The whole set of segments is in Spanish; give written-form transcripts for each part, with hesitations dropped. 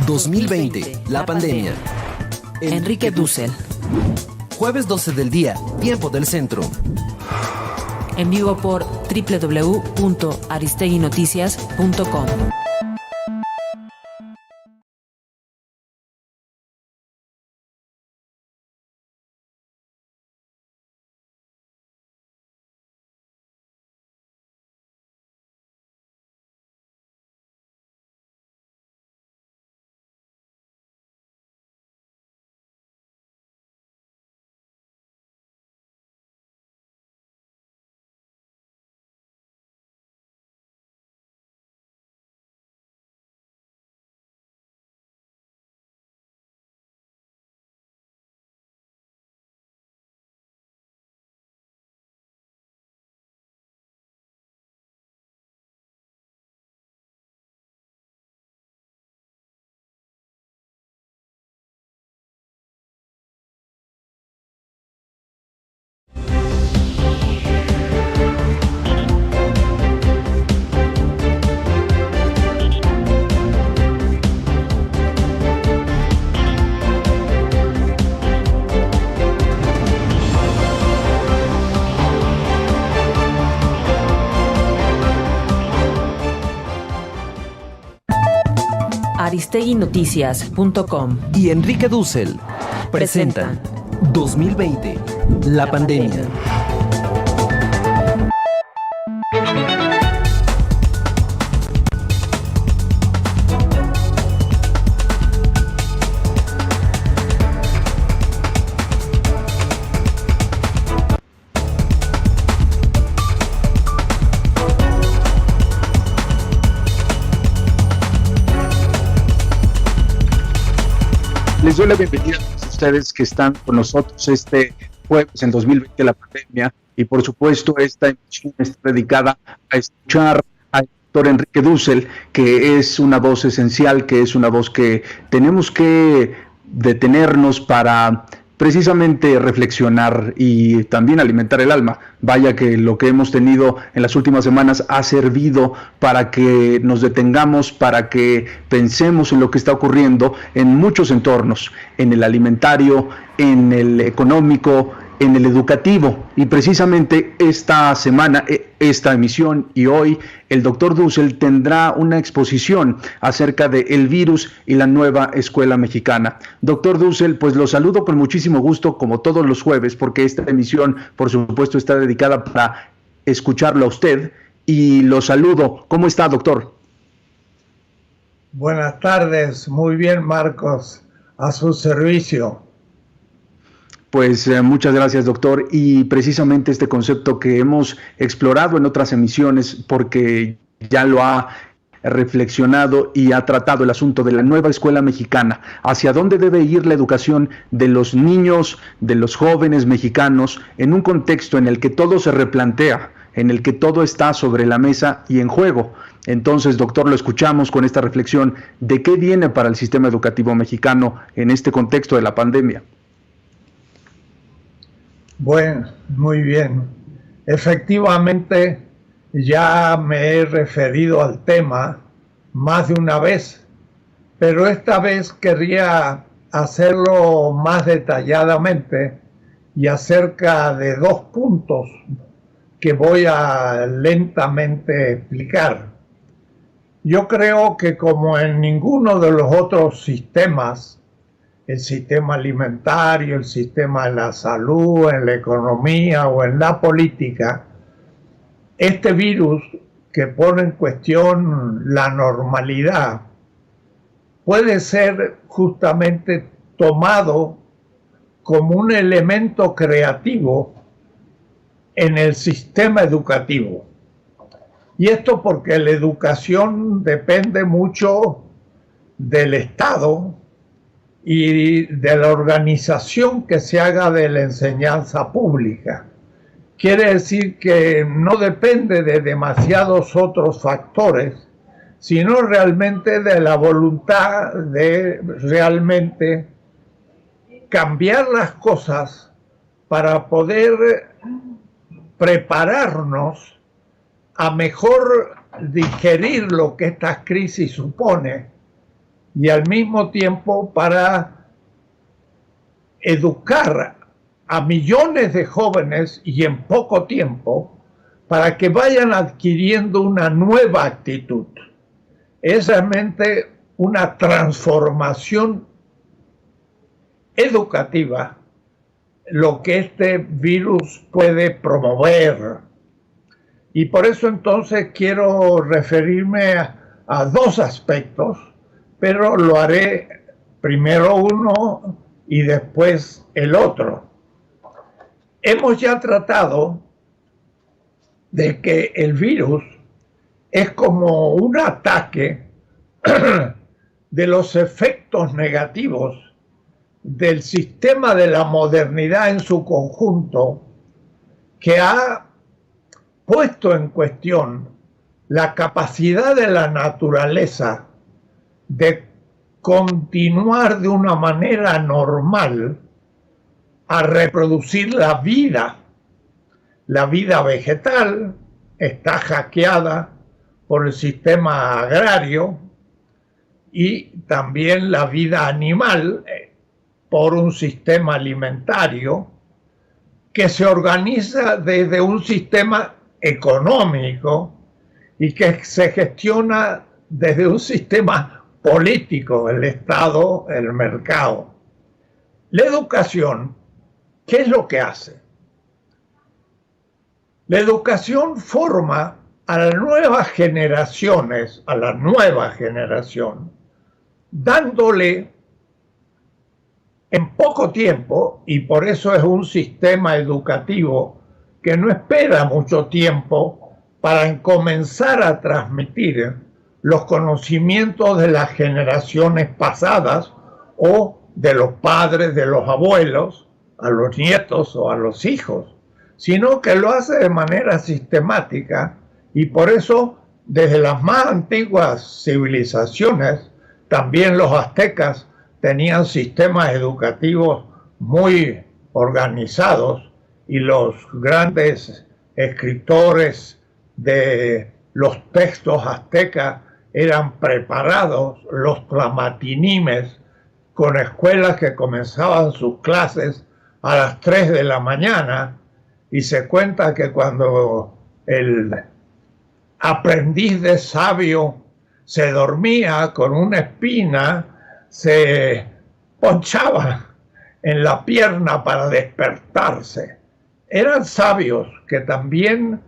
2020, la pandemia. Enrique Dussel. Jueves 12 del día, tiempo del centro. En vivo por www.aristeguinoticias.com. aristeguinoticias.com y Enrique Dussel presentan 2020, la pandemia. Les doy la bienvenida a todos ustedes que están con nosotros este jueves en 2020, la pandemia, y por supuesto esta emisión está dedicada a escuchar al doctor Enrique Dussel, que es una voz esencial, que es una voz que tenemos que detenernos para precisamente reflexionar y también alimentar el alma. Vaya que lo que hemos tenido en las últimas semanas ha servido para que nos detengamos, para que pensemos en lo que está ocurriendo en muchos entornos, en el alimentario, en el económico, en el educativo. Y precisamente esta semana, esta emisión y hoy, el doctor Dussel tendrá una exposición acerca del virus y la nueva escuela mexicana. Doctor Dussel, pues lo saludo con muchísimo gusto, como todos los jueves, porque esta emisión, por supuesto, está dedicada para escucharlo a usted. Y lo saludo. ¿Cómo está, doctor? Buenas tardes. Muy bien, Marcos. A su servicio. Pues muchas gracias, doctor. Y precisamente este concepto que hemos explorado en otras emisiones, porque ya lo ha reflexionado y ha tratado el asunto de la nueva escuela mexicana, hacia dónde debe ir la educación de los niños, de los jóvenes mexicanos, en un contexto en el que todo se replantea, en el que todo está sobre la mesa y en juego. Entonces, doctor, lo escuchamos con esta reflexión de qué viene para el sistema educativo mexicano en este contexto de la pandemia. Bueno, muy bien. Efectivamente, ya me he referido al tema más de una vez, pero esta vez querría hacerlo más detalladamente y acerca de dos puntos que voy a lentamente explicar. Yo creo que como en ninguno de los otros sistemas, el sistema alimentario, el sistema de la salud, en la economía o en la política, este virus que pone en cuestión la normalidad puede ser justamente tomado como un elemento creativo en el sistema educativo. Y esto porque la educación depende mucho del Estado y de la organización que se haga de la enseñanza pública. Quiere decir que no depende de demasiados otros factores, sino realmente de la voluntad de realmente cambiar las cosas para poder prepararnos a mejor digerir lo que esta crisis supone y al mismo tiempo para educar a millones de jóvenes y en poco tiempo para que vayan adquiriendo una nueva actitud. Es realmente una transformación educativa lo que este virus puede promover. Y por eso entonces quiero referirme a dos aspectos, pero lo haré primero uno y después el otro. Hemos ya tratado de que el virus es como un ataque de los efectos negativos del sistema de la modernidad en su conjunto, que ha puesto en cuestión la capacidad de la naturaleza de continuar de una manera normal a reproducir la vida. La vida vegetal está hackeada por el sistema agrario y también la vida animal por un sistema alimentario que se organiza desde un sistema económico y que se gestiona desde un sistema político, el Estado, el mercado. La educación, ¿qué es lo que hace? La educación forma a las nuevas generaciones, a la nueva generación, dándole en poco tiempo, y por eso es un sistema educativo que no espera mucho tiempo para comenzar a transmitir los conocimientos de las generaciones pasadas o de los padres, de los abuelos, a los nietos o a los hijos, sino que lo hace de manera sistemática, y por eso desde las más antiguas civilizaciones, también los aztecas tenían sistemas educativos muy organizados, y los grandes escritores de los textos aztecas eran preparados, los tlamatinimes, con escuelas que comenzaban sus clases a las 3 de la mañana, y se cuenta que cuando el aprendiz de sabio se dormía con una espina, se ponchaba en la pierna para despertarse. Eran sabios que también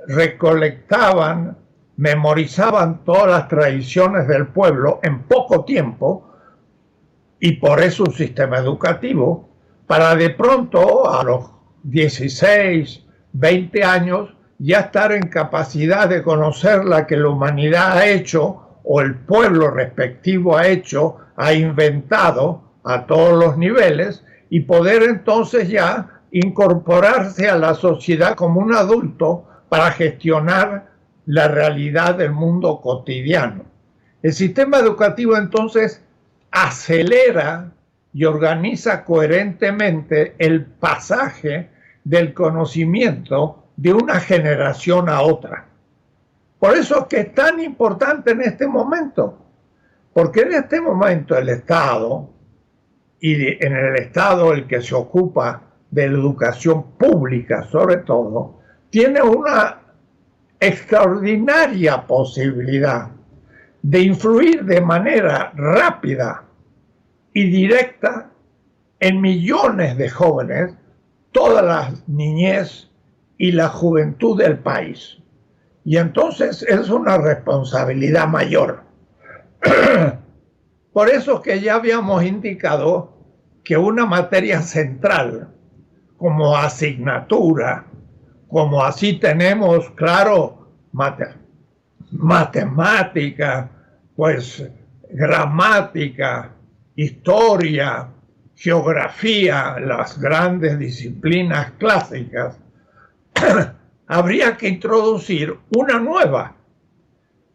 recolectaban, memorizaban todas las tradiciones del pueblo en poco tiempo, y por eso un sistema educativo, para de pronto a los 16, 20 años ya estar en capacidad de conocer la que la humanidad ha hecho o el pueblo respectivo ha hecho, ha inventado a todos los niveles, y poder entonces ya incorporarse a la sociedad como un adulto para gestionar la realidad del mundo cotidiano. El sistema educativo entonces acelera y organiza coherentemente el pasaje del conocimiento de una generación a otra. Por eso es que es tan importante en este momento, porque en este momento el Estado, y en el Estado el que se ocupa de la educación pública sobre todo, tiene una extraordinaria posibilidad de influir de manera rápida y directa en millones de jóvenes, toda la niñez y la juventud del país. Y entonces es una responsabilidad mayor. Por eso que ya habíamos indicado que una materia central como asignatura, como así tenemos, claro, matemática, pues gramática, historia, geografía, las grandes disciplinas clásicas, habría que introducir una nueva.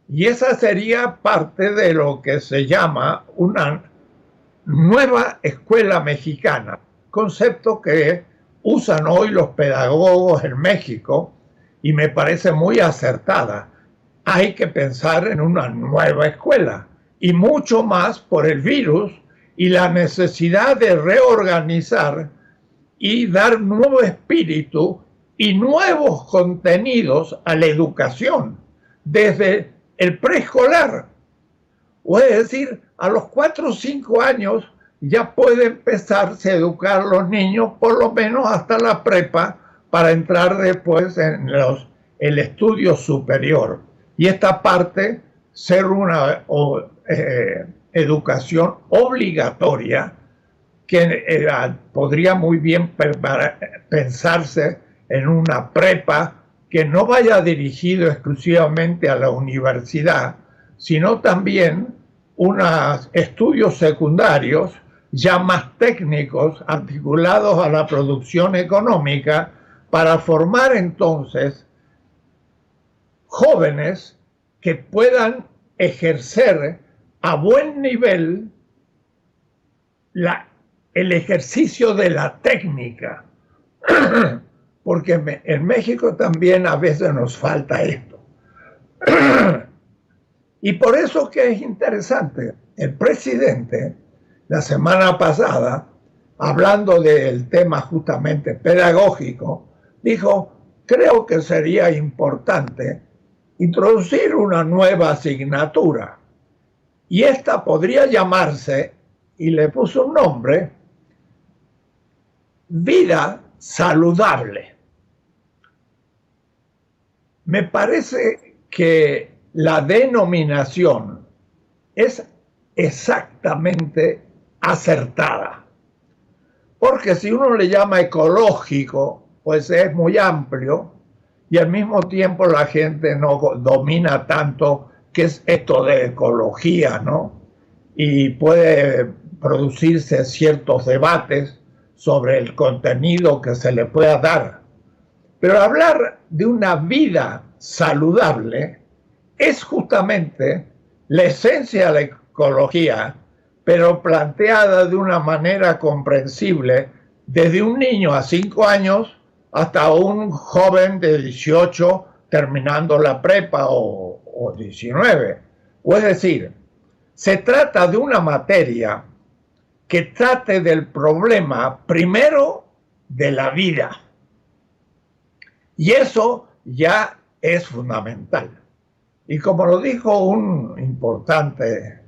Y esa sería parte de lo que se llama una nueva escuela mexicana, concepto que usan hoy los pedagogos en México y me parece muy acertada. Hay que pensar en una nueva escuela. y mucho más por el virus y la necesidad de reorganizar y dar nuevo espíritu y nuevos contenidos a la educación desde el preescolar. O es decir, a los 4 o 5 años ya puede empezarse a educar a los niños, por lo menos hasta la prepa, para entrar después en el estudio superior. Y esta parte, ser una educación obligatoria, que podría muy bien pensarse en una prepa que no vaya dirigido exclusivamente a la universidad, sino también unos estudios secundarios ya más técnicos, articulados a la producción económica, para formar entonces jóvenes que puedan ejercer a buen nivel el ejercicio de la técnica. Porque en México también a veces nos falta esto. Y por eso que es interesante, el presidente, la semana pasada, hablando del tema justamente pedagógico, dijo, creo que sería importante introducir una nueva asignatura. Y esta podría llamarse, y le puso un nombre, vida saludable. Me parece que la denominación es exactamente acertada. Porque si uno le llama ecológico, pues es muy amplio y al mismo tiempo la gente no domina tanto qué es esto de ecología, ¿no? Y puede producirse ciertos debates sobre el contenido que se le pueda dar. Pero hablar de una vida saludable es justamente la esencia de la ecología, pero planteada de una manera comprensible desde un niño a 5 años hasta un joven de 18 terminando la prepa o 19. O es decir, se trata de una materia que trate del problema primero de la vida. Y eso ya es fundamental. Y como lo dijo un importante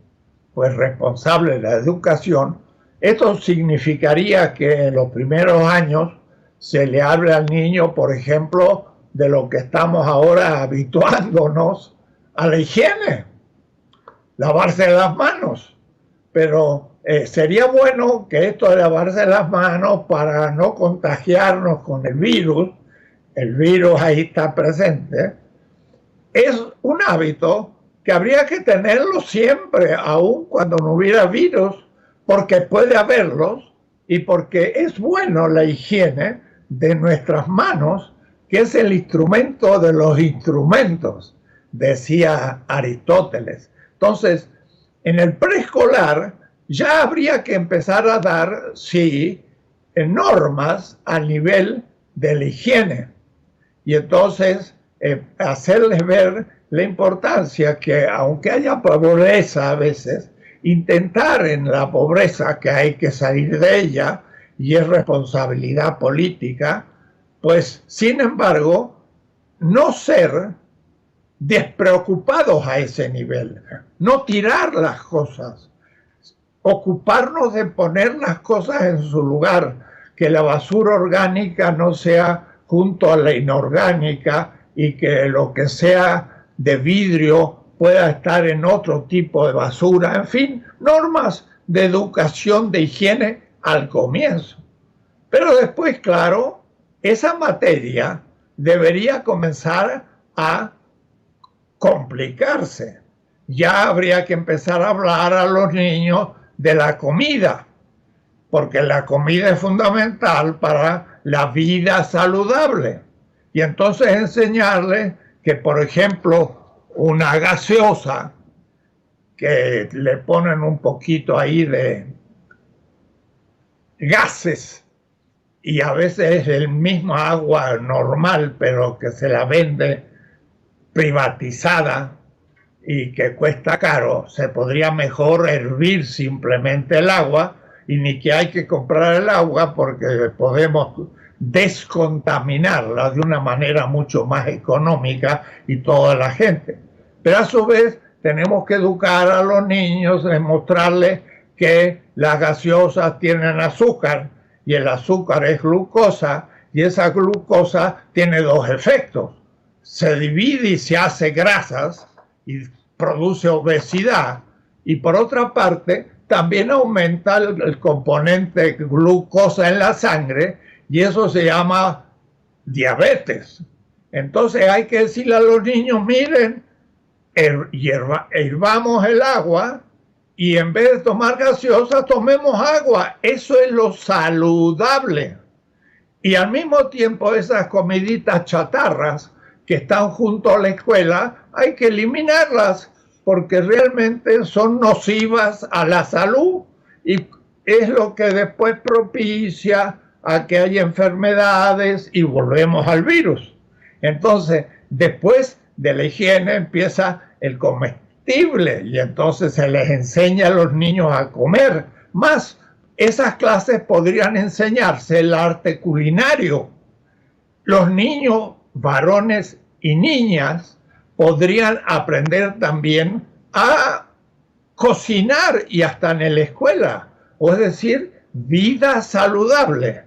responsable de la educación, esto significaría que en los primeros años se le hable al niño, por ejemplo, de lo que estamos ahora habituándonos a la higiene, lavarse las manos. Pero sería bueno que esto de lavarse las manos para no contagiarnos con el virus ahí está presente, es un hábito que habría que tenerlo siempre, aun cuando no hubiera virus, porque puede haberlos y porque es bueno la higiene de nuestras manos, que es el instrumento de los instrumentos, decía Aristóteles. Entonces, en el preescolar ya habría que empezar a dar, sí, normas al nivel de la higiene. Y entonces hacerles ver la importancia que, aunque haya pobreza a veces, intentar en la pobreza, que hay que salir de ella y es responsabilidad política, pues sin embargo no ser despreocupados a ese nivel, no tirar las cosas, ocuparnos de poner las cosas en su lugar, que la basura orgánica no sea junto a la inorgánica y que lo que sea de vidrio pueda estar en otro tipo de basura, en fin, normas de educación, de higiene al comienzo. Pero después, claro, esa materia debería comenzar a complicarse. Ya habría que empezar a hablar a los niños de la comida, porque la comida es fundamental para la vida saludable. Y entonces enseñarles que, por ejemplo, una gaseosa, que le ponen un poquito ahí de gases, y a veces es el mismo agua normal, pero que se la vende privatizada y que cuesta caro, se podría mejor hervir simplemente el agua, y ni que hay que comprar el agua porque podemos descontaminarla de una manera mucho más económica y toda la gente. Pero a su vez tenemos que educar a los niños, demostrarles que las gaseosas tienen azúcar y el azúcar es glucosa, y esa glucosa tiene dos efectos: se divide y se hace grasas y produce obesidad, y por otra parte también aumenta el componente glucosa en la sangre, y eso se llama diabetes. Entonces hay que decirle a los niños: miren, hirvamos el agua y en vez de tomar gaseosa, tomemos agua. Eso es lo saludable. Y al mismo tiempo, esas comiditas chatarras que están junto a la escuela, hay que eliminarlas porque realmente son nocivas a la salud, y es lo que después propicia a que haya enfermedades y volvemos al virus. Entonces, después de la higiene empieza el comestible, y entonces se les enseña a los niños a comer más. Esas clases podrían enseñarse el arte culinario. Los niños, varones y niñas, podrían aprender también a cocinar, y hasta en la escuela, o es decir, vida saludable.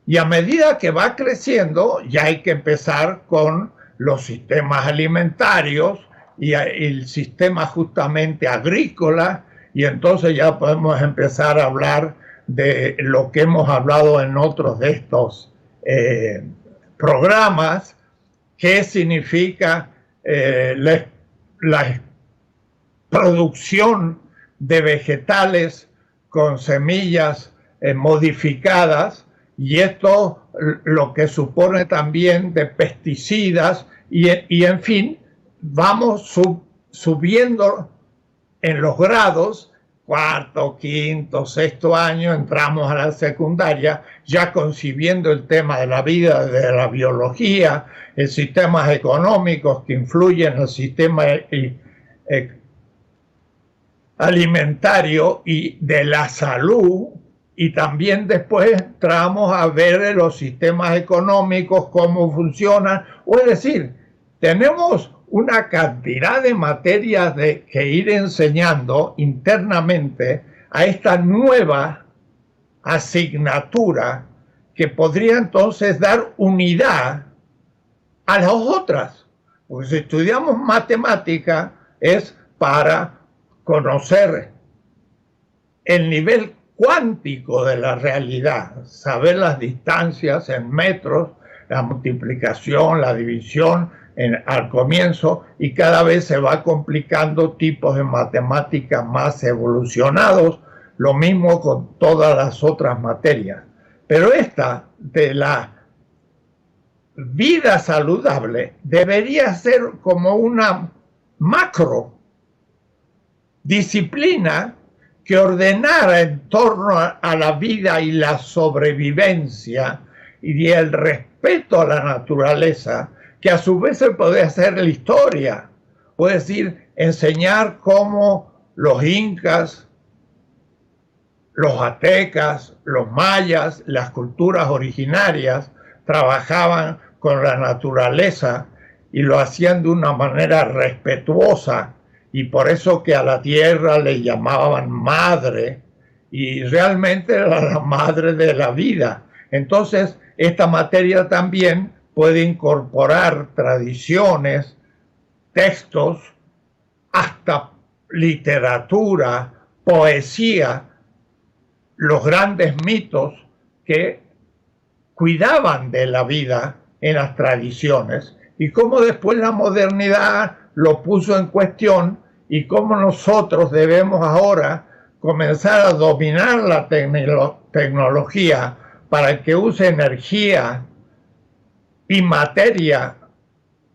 Y a medida que va creciendo, ya hay que empezar con los sistemas alimentarios y el sistema justamente agrícola, y entonces ya podemos empezar a hablar de lo que hemos hablado en otros de estos programas: qué significa la producción de vegetales con semillas modificadas, y esto lo que supone también de pesticidas, y en fin, vamos subiendo en los grados. Cuarto, quinto, sexto año, entramos a la secundaria, ya concibiendo el tema de la vida, de la biología, el sistemas económicos que influyen en el sistema alimentario y de la salud, y también después entramos a ver los sistemas económicos, cómo funcionan. O es decir, tenemos una cantidad de materias que ir enseñando internamente a esta nueva asignatura, que podría entonces dar unidad a las otras. Porque si estudiamos matemática es para conocer el nivel cuántico de la realidad, saber las distancias en metros, la multiplicación, la división al comienzo, y cada vez se va complicando tipos de matemáticas más evolucionados, lo mismo con todas las otras materias. Pero esta de la vida saludable debería ser como una macro disciplina que ordenara en torno a la vida y la sobrevivencia y el respeto a la naturaleza, que a su vez se puede hacer la historia, puede decir, enseñar cómo los incas, los aztecas, los mayas, las culturas originarias trabajaban con la naturaleza y lo hacían de una manera respetuosa, y por eso que a la tierra le llamaban madre, y realmente era la madre de la vida. Entonces, esta materia también puede incorporar tradiciones, textos, hasta literatura, poesía, los grandes mitos que cuidaban de la vida en las tradiciones, y cómo después la modernidad lo puso en cuestión, y cómo nosotros debemos ahora comenzar a dominar la tecnología para que use energía y materia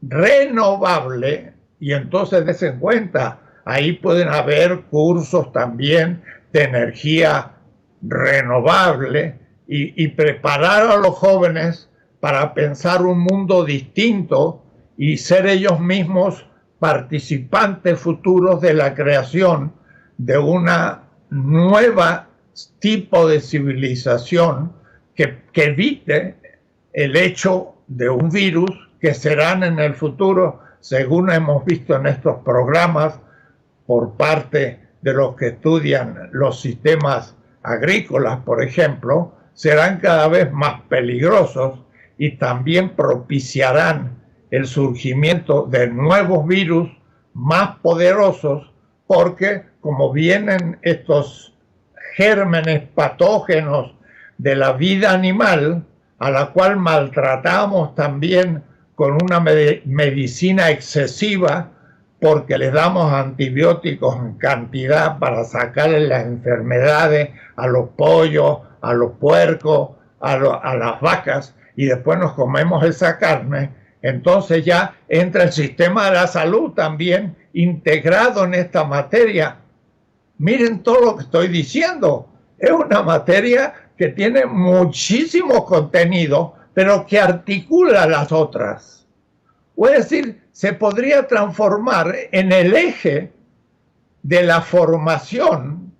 renovable. Y entonces desen cuenta, ahí pueden haber cursos también de energía renovable, y preparar a los jóvenes para pensar un mundo distinto y ser ellos mismos participantes futuros de la creación de una nueva tipo de civilización que evite el hecho de un virus que serán en el futuro, según hemos visto en estos programas por parte de los que estudian los sistemas agrícolas, por ejemplo, serán cada vez más peligrosos y también propiciarán el surgimiento de nuevos virus más poderosos, porque como vienen estos gérmenes patógenos de la vida animal, a la cual maltratamos también con una medicina excesiva, porque les damos antibióticos en cantidad para sacarle las enfermedades a los pollos, a los puercos, a las vacas, y después nos comemos esa carne. Entonces ya entra el sistema de la salud también integrado en esta materia. Miren todo lo que estoy diciendo. Es una materia que tiene muchísimo contenido, pero que articula las otras. Es decir, se podría transformar en el eje de la formación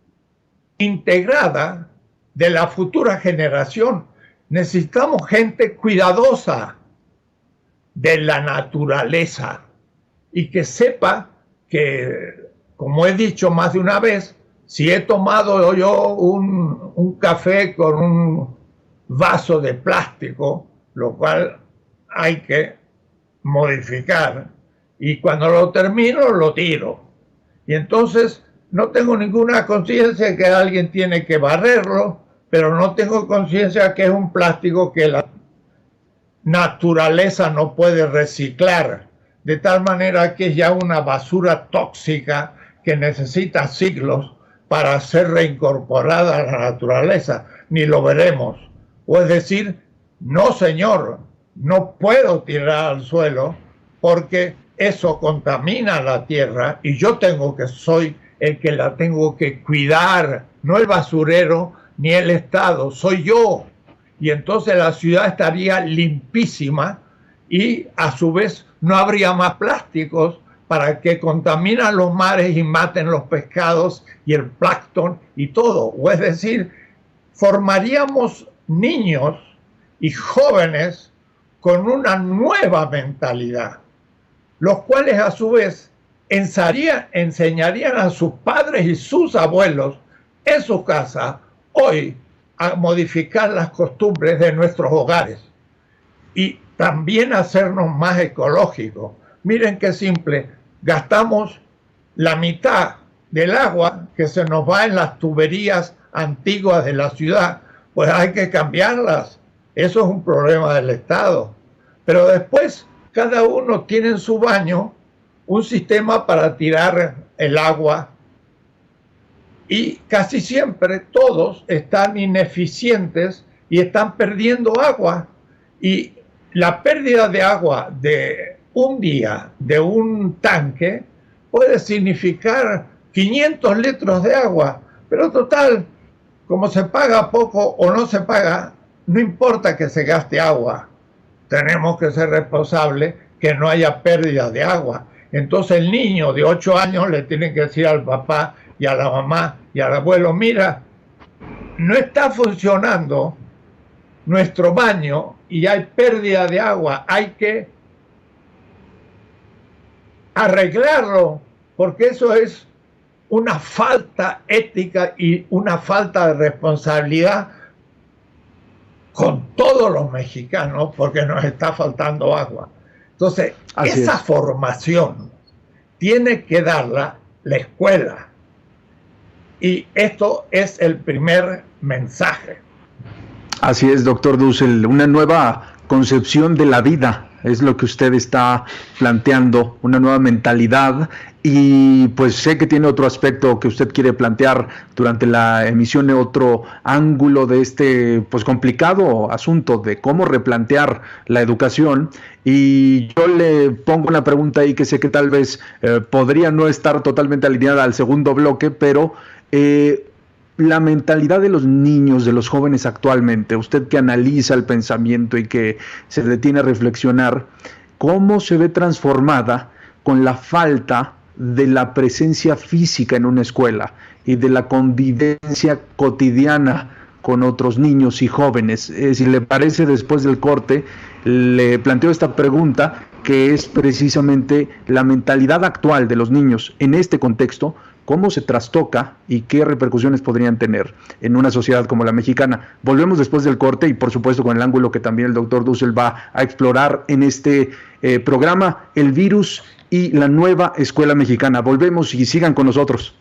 integrada de la futura generación. Necesitamos gente cuidadosa de la naturaleza y que sepa que, como he dicho más de una vez, si he tomado yo un café con un vaso de plástico, lo cual hay que modificar, y cuando lo termino lo tiro, y entonces no tengo ninguna conciencia que alguien tiene que barrerlo, pero no tengo conciencia que es un plástico que la naturaleza no puede reciclar, de tal manera que es ya una basura tóxica que necesita siglos para ser reincorporada a la naturaleza. Ni lo veremos. O es decir, no señor, no puedo tirar al suelo porque eso contamina la tierra y yo soy el que la tengo que cuidar, no el basurero ni el Estado, soy yo. Y entonces la ciudad estaría limpísima y a su vez no habría más plásticos para que contaminan los mares y maten los pescados y el plancton y todo. O es decir, formaríamos niños y jóvenes con una nueva mentalidad, los cuales a su vez enseñarían a sus padres y sus abuelos en su casa hoy a modificar las costumbres de nuestros hogares y también hacernos más ecológicos. Miren qué simple, gastamos la mitad del agua que se nos va en las tuberías antiguas de la ciudad, pues hay que cambiarlas. Eso es un problema del Estado. Pero después cada uno tiene en su baño un sistema para tirar el agua y casi siempre todos están ineficientes y están perdiendo agua. Y la pérdida de agua de un día de un tanque puede significar 500 litros de agua, pero total, como se paga poco o no se paga, no importa que se gaste agua. Tenemos que ser responsables que no haya pérdida de agua. Entonces el niño de 8 años le tiene que decir al papá y a la mamá y al abuelo, mira, no está funcionando nuestro baño y hay pérdida de agua, hay que arreglarlo, porque eso es una falta ética y una falta de responsabilidad con todos los mexicanos, porque nos está faltando agua. Entonces, esa formación tiene que darla la escuela. Y esto es el primer mensaje. Así es, doctor Dussel, una nueva concepción de la vida es lo que usted está planteando, una nueva mentalidad, y pues sé que tiene otro aspecto que usted quiere plantear durante la emisión, otro ángulo de este pues complicado asunto de cómo replantear la educación, y yo le pongo una pregunta ahí que sé que tal vez podría no estar totalmente alineada al segundo bloque, pero la mentalidad de los niños, de los jóvenes actualmente, usted que analiza el pensamiento y que se detiene a reflexionar, ¿cómo se ve transformada con la falta de la presencia física en una escuela y de la convivencia cotidiana con otros niños y jóvenes. Si le parece, después del corte, le planteo esta pregunta, que es precisamente la mentalidad actual de los niños en este contexto, cómo se trastoca y qué repercusiones podrían tener en una sociedad como la mexicana. Volvemos después del corte y por supuesto con el ángulo que también el doctor Dussel va a explorar en este programa, el virus y la nueva escuela mexicana. Volvemos y sigan con nosotros.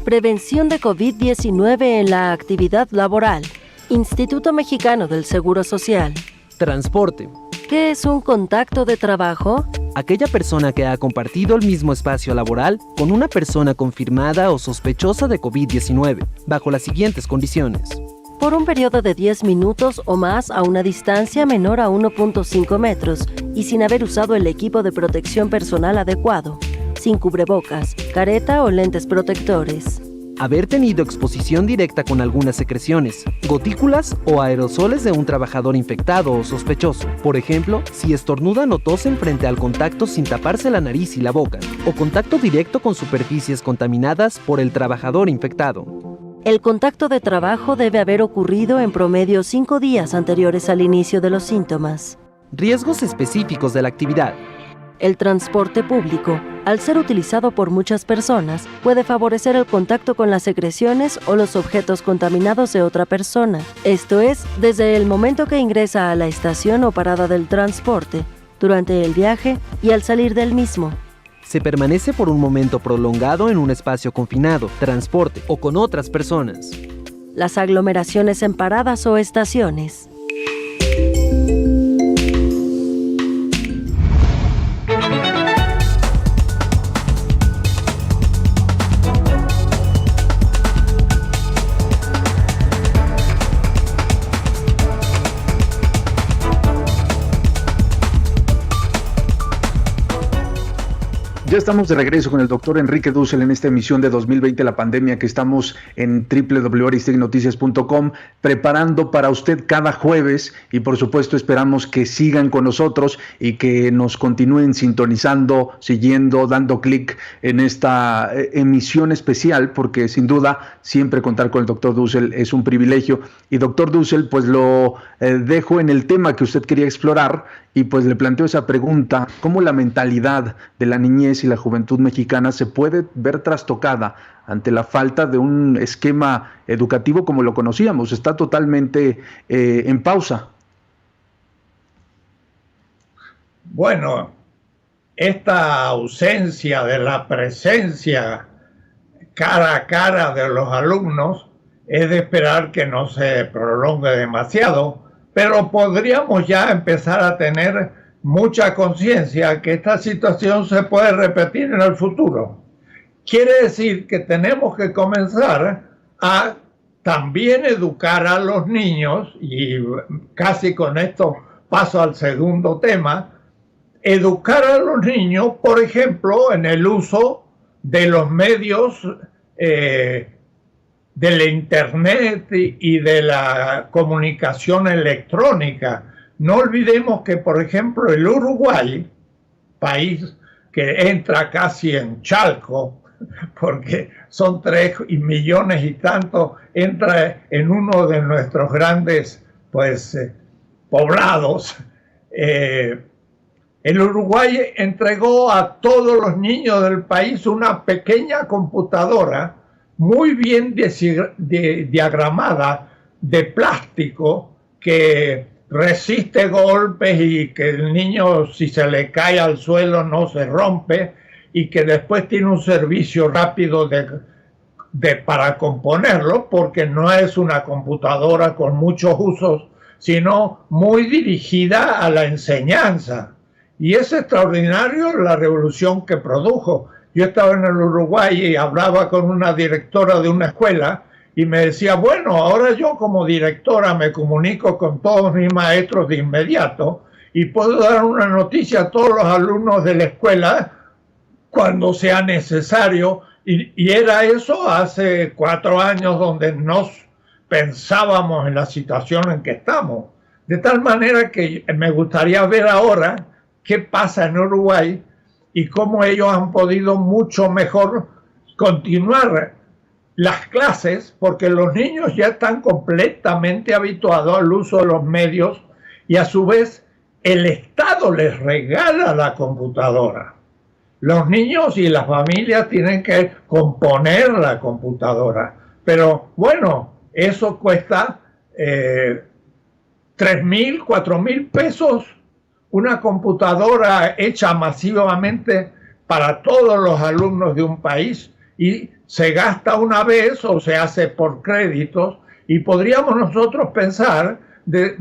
Prevención de COVID-19 en la actividad laboral. Instituto Mexicano del Seguro Social. Transporte. ¿Qué es un contacto de trabajo? Aquella persona que ha compartido el mismo espacio laboral con una persona confirmada o sospechosa de COVID-19, bajo las siguientes condiciones. Por un periodo de 10 minutos o más a una distancia menor a 1.5 metros y sin haber usado el equipo de protección personal adecuado, sin cubrebocas, careta o lentes protectores. Haber tenido exposición directa con algunas secreciones, gotículas o aerosoles de un trabajador infectado o sospechoso. Por ejemplo, si estornudan o tosen frente al contacto sin taparse la nariz y la boca, o contacto directo con superficies contaminadas por el trabajador infectado. El contacto de trabajo debe haber ocurrido en promedio 5 días anteriores al inicio de los síntomas. Riesgos específicos de la actividad. El transporte público, al ser utilizado por muchas personas, puede favorecer el contacto con las secreciones o los objetos contaminados de otra persona. Esto es, desde el momento que ingresa a la estación o parada del transporte, durante el viaje y al salir del mismo. Se permanece por un momento prolongado en un espacio confinado, transporte o con otras personas. Las aglomeraciones en paradas o estaciones. Ya estamos de regreso con el doctor Enrique Dussel en esta emisión de 2020, la pandemia, que estamos en www.aristeguinoticias.com preparando para usted cada jueves, y por supuesto esperamos que sigan con nosotros y que nos continúen sintonizando, siguiendo, dando clic en esta emisión especial, porque sin duda siempre contar con el doctor Dussel es un privilegio. Y doctor Dussel, pues lo dejo en el tema que usted quería explorar y pues le planteo esa pregunta: ¿cómo la mentalidad de la niñez y la juventud mexicana se puede ver trastocada ante la falta de un esquema educativo como lo conocíamos? Está totalmente en pausa. Bueno, esta ausencia de la presencia cara a cara de los alumnos es de esperar que no se prolongue demasiado, pero podríamos ya empezar a tener mucha conciencia que esta situación se puede repetir en el futuro. Quiere decir que tenemos que comenzar a también educar a los niños, y casi con esto paso al segundo tema, educar a los niños, por ejemplo, en el uso de los medios de la internet y de la comunicación electrónica. No olvidemos que, por ejemplo, el Uruguay, país que entra casi en Chalco, porque son 3 millones y tanto, entra en uno de nuestros grandes poblados. El Uruguay entregó a todos los niños del país una pequeña computadora muy bien diagramada, de plástico, que resiste golpes y que el niño, si se le cae al suelo, no se rompe, y que después tiene un servicio rápido para componerlo, porque no es una computadora con muchos usos, sino muy dirigida a la enseñanza. Y es extraordinario la revolución que produjo. Yo estaba en el Uruguay y hablaba con una directora de una escuela y me decía, bueno, ahora yo como directora me comunico con todos mis maestros de inmediato y puedo dar una noticia a todos los alumnos de la escuela cuando sea necesario, y era eso hace 4 años donde nos pensábamos en la situación en que estamos. De tal manera que me gustaría ver ahora qué pasa en Uruguay y cómo ellos han podido mucho mejor continuar las clases, porque los niños ya están completamente habituados al uso de los medios y a su vez el Estado les regala la computadora. Los niños y las familias tienen que componer la computadora, pero bueno, eso cuesta 3.000, 4.000 pesos, una computadora hecha masivamente para todos los alumnos de un país, y se gasta una vez o se hace por créditos, y podríamos nosotros pensar de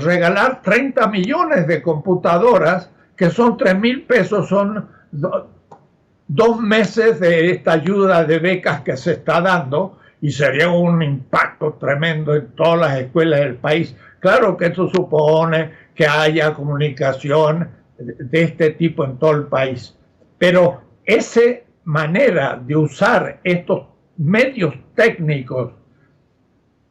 regalar 30 millones de computadoras, que son 3.000 pesos, son 2 meses de esta ayuda de becas que se está dando, y sería un impacto tremendo en todas las escuelas del país. Claro que eso supone que haya comunicación de este tipo en todo el país, pero esa manera de usar estos medios técnicos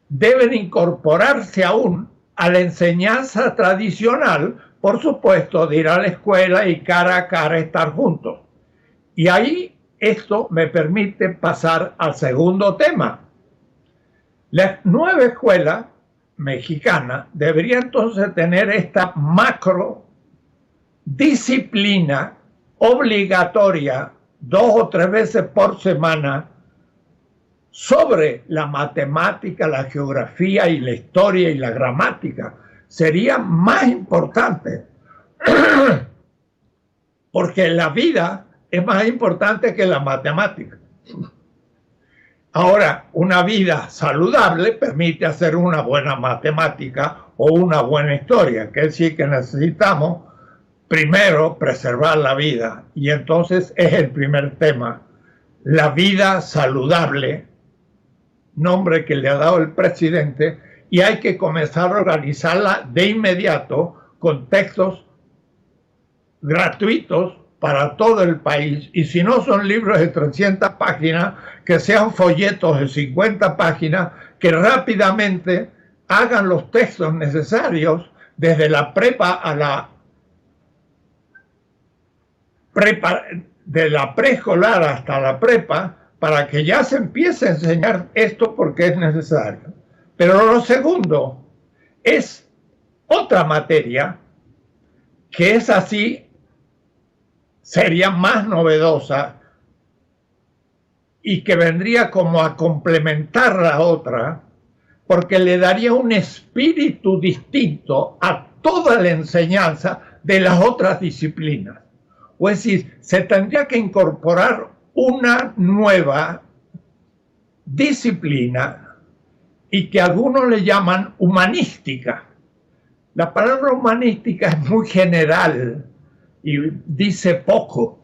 deben incorporarse aún a la enseñanza tradicional, por supuesto, de ir a la escuela y cara a cara estar juntos. Y ahí esto me permite pasar al segundo tema. La nueva escuela mexicana debería entonces tener esta macro disciplina obligatoria 2 o 3 veces por semana sobre la matemática, la geografía y la historia y la gramática. Sería más importante porque la vida es más importante que la matemática. Ahora, una vida saludable permite hacer una buena matemática o una buena historia, que es decir, que necesitamos primero preservar la vida, y entonces es el primer tema, la vida saludable, nombre que le ha dado el presidente, y hay que comenzar a organizarla de inmediato con textos gratuitos para todo el país, y si no son libros de 300 páginas, que sean folletos de 50 páginas, que rápidamente hagan los textos necesarios desde la prepa a la prepa, de la preescolar hasta la prepa, para que ya se empiece a enseñar esto porque es necesario. Pero lo segundo es otra materia que es así, sería más novedosa y que vendría como a complementar la otra, porque le daría un espíritu distinto a toda la enseñanza de las otras disciplinas. O es decir, se tendría que incorporar una nueva disciplina y que algunos le llaman humanística. La palabra humanística es muy general y dice poco.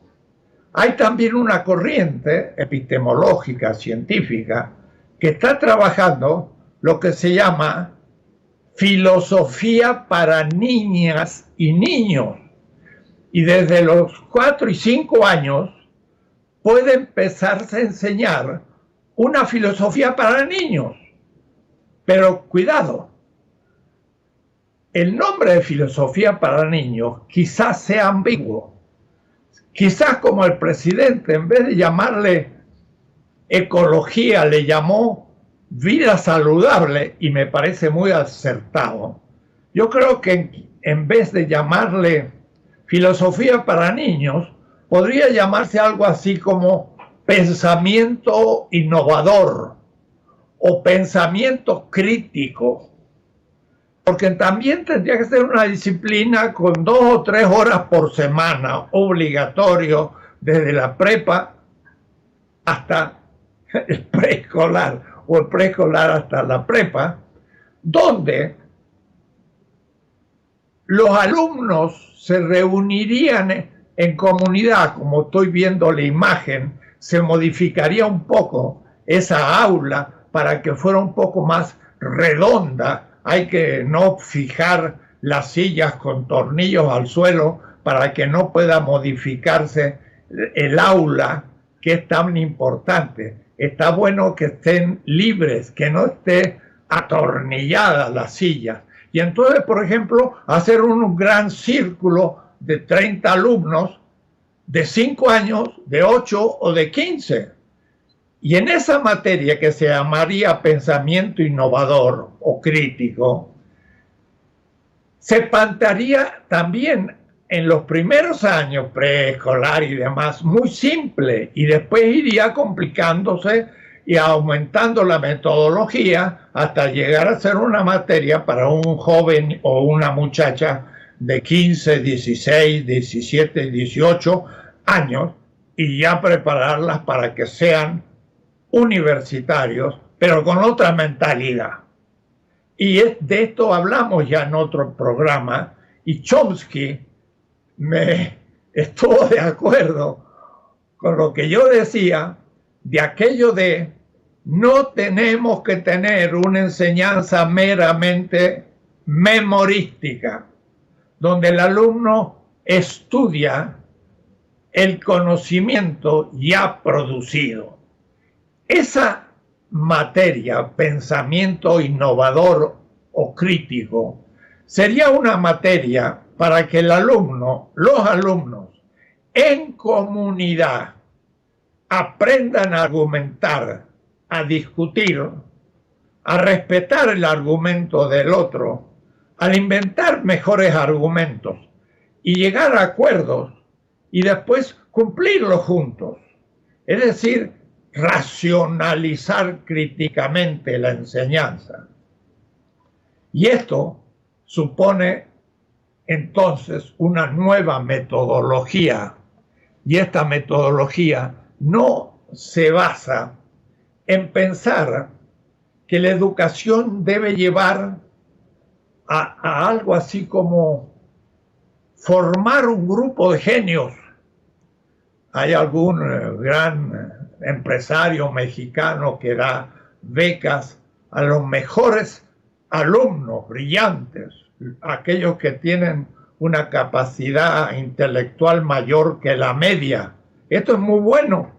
Hay también una corriente epistemológica, científica, que está trabajando lo que se llama filosofía para niñas y niños. Y desde los 4 y 5 años puede empezarse a enseñar una filosofía para niños. Pero cuidado, el nombre de filosofía para niños quizás sea ambiguo. Quizás como el presidente, en vez de llamarle ecología, le llamó vida saludable, y me parece muy acertado. Yo creo que en vez de llamarle filosofía para niños, podría llamarse algo así como pensamiento innovador o pensamiento crítico, porque también tendría que ser una disciplina con 2 o 3 horas por semana, obligatorio, desde la prepa hasta el preescolar, o el preescolar hasta la prepa, donde los alumnos se reunirían en comunidad, como estoy viendo la imagen, se modificaría un poco esa aula para que fuera un poco más redonda. Hay que no fijar las sillas con tornillos al suelo para que no pueda modificarse el aula, que es tan importante. Está bueno que estén libres, que no esté atornillada la silla. Y entonces, por ejemplo, hacer un gran círculo de 30 alumnos de 5 años, de 8 o de 15. Y en esa materia que se llamaría pensamiento innovador o crítico, se plantearía también en los primeros años preescolar y demás muy simple, y después iría complicándose y aumentando la metodología hasta llegar a ser una materia para un joven o una muchacha de 15, 16, 17, 18 años, y ya prepararlas para que sean universitarios, pero con otra mentalidad. Y de esto hablamos ya en otro programa, y Chomsky me estuvo de acuerdo con lo que yo decía de aquello de no tenemos que tener una enseñanza meramente memorística, donde el alumno estudia el conocimiento ya producido. Esa materia, pensamiento innovador o crítico, sería una materia para que el alumno, los alumnos, en comunidad, aprendan a argumentar, a discutir, a respetar el argumento del otro, al inventar mejores argumentos y llegar a acuerdos y después cumplirlos juntos. Es decir, racionalizar críticamente la enseñanza. Y esto supone entonces una nueva metodología, y esta metodología no se basa en pensar que la educación debe llevar a algo así como formar un grupo de genios. Hay algún gran empresario mexicano que da becas a los mejores alumnos brillantes, aquellos que tienen una capacidad intelectual mayor que la media. Esto es muy bueno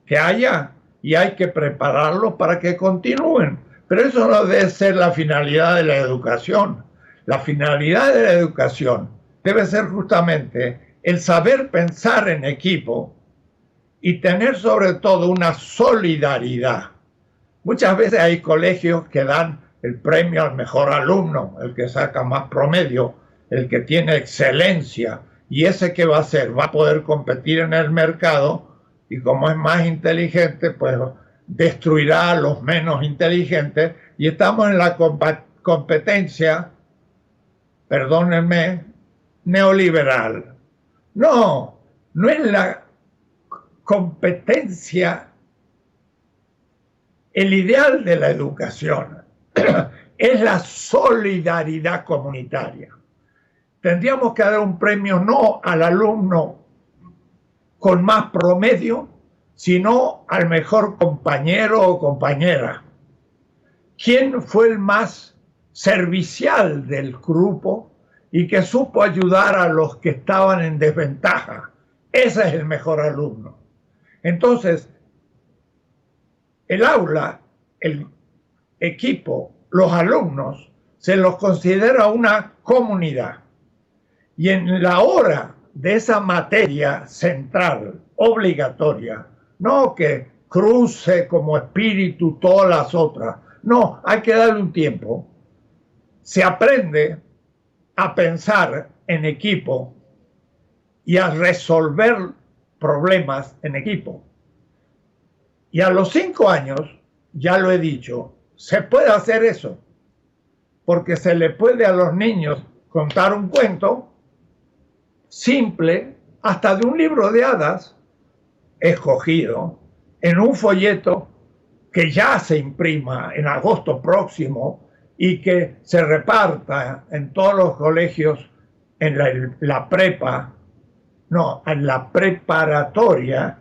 que haya, y hay que prepararlos para que continúen. Pero eso no debe ser la finalidad de la educación. La finalidad de la educación debe ser justamente el saber pensar en equipo y tener sobre todo una solidaridad. Muchas veces hay colegios que dan el premio al mejor alumno, el que saca más promedio, el que tiene excelencia, y ese que va a hacer, va a poder competir en el mercado, y como es más inteligente, pues destruirá a los menos inteligentes, y estamos en la competencia, perdónenme, neoliberal. No, no es la competencia el ideal de la educación, es la solidaridad comunitaria. Tendríamos que dar un premio no al alumno con más promedio, sino al mejor compañero o compañera. ¿Quién fue el más servicial del grupo y que supo ayudar a los que estaban en desventaja? Ese es el mejor alumno. Entonces, el aula, el equipo, los alumnos, se los considera una comunidad. Y en la hora de esa materia central, obligatoria, no que cruce como espíritu todas las otras, no, hay que darle un tiempo. Se aprende a pensar en equipo y a resolver problemas en equipo. Y a los 5 años, ya lo he dicho, se puede hacer eso, porque se le puede a los niños contar un cuento simple, hasta de un libro de hadas, escogido, en un folleto que ya se imprima en agosto próximo y que se reparta en todos los colegios en la prepa, no, en la preparatoria.